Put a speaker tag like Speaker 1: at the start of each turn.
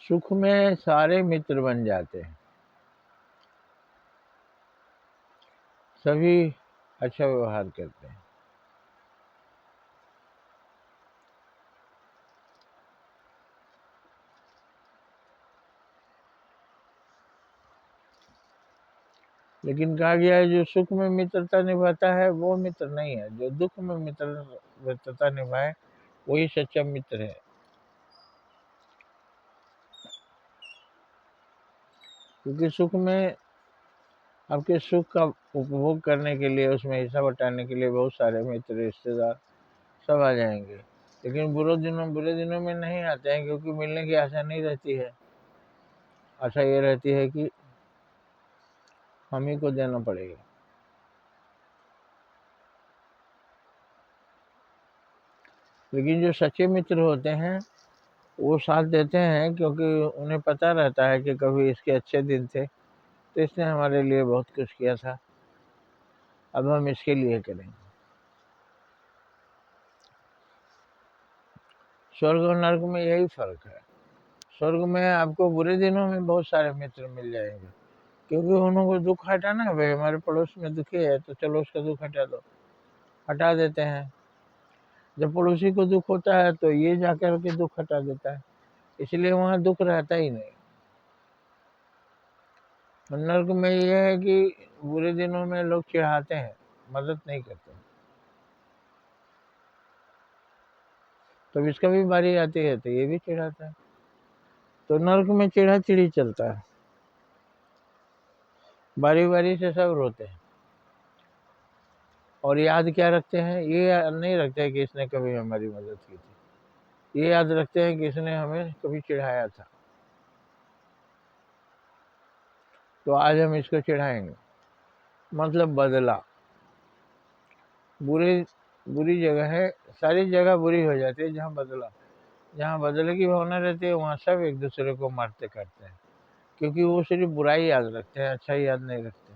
Speaker 1: सुख में सारे मित्र बन जाते हैं, सभी अच्छा व्यवहार करते हैं। लेकिन कहा गया है जो सुख में मित्रता निभाता है वो मित्र नहीं है, जो दुख में मित्रता निभाए वही सच्चा मित्र है। क्योंकि सुख में आपके सुख का उपभोग करने के लिए, उसमें हिस्सा बटाने के लिए बहुत सारे मित्र रिश्तेदार सब आ जाएंगे। लेकिन बुरे दिनों में नहीं आते हैं, क्योंकि मिलने की आशा नहीं रहती है। आशा ये रहती है कि हम ही को देना पड़ेगा। लेकिन जो सच्चे मित्र होते हैं वो साथ देते हैं, क्योंकि उन्हें पता रहता है कि कभी इसके अच्छे दिन थे तो इसने हमारे लिए बहुत कुछ किया था, अब हम इसके लिए करेंगे। स्वर्ग और नर्क में यही फर्क है। स्वर्ग में आपको बुरे दिनों में बहुत सारे मित्र मिल जाएंगे, क्योंकि उनको दुख हटाना है। भाई हमारे पड़ोस में दुखी है तो चलो उसका दुख हटा दो, हटा देते हैं। जब पड़ोसी को दुख होता है तो ये जाकर के दुख हटा देता है, इसलिए वहाँ दुख रहता ही नहीं। नर्क में ये है कि बुरे दिनों में लोग चिढ़ाते हैं, मदद नहीं करते। तो इसका भी बारी आती है तो ये भी चिढ़ाता है। तो नर्क में चिढ़ा चिढ़ी चलता है, बारी बारी से सब रोते हैं। और याद क्या रखते हैं? ये याद नहीं रखते कि इसने कभी हमारी मदद की थी, ये याद रखते हैं कि इसने हमें कभी चिढ़ाया था, तो आज हम इसको चिढ़ाएंगे। मतलब बदला। बुरी जगह है, सारी जगह बुरी हो जाती है जहाँ बदले की भावना रहती है वहाँ सब एक दूसरे को मारते करते हैं, क्योंकि वो सिर्फ बुराई याद रखते हैं, अच्छा याद नहीं रखते।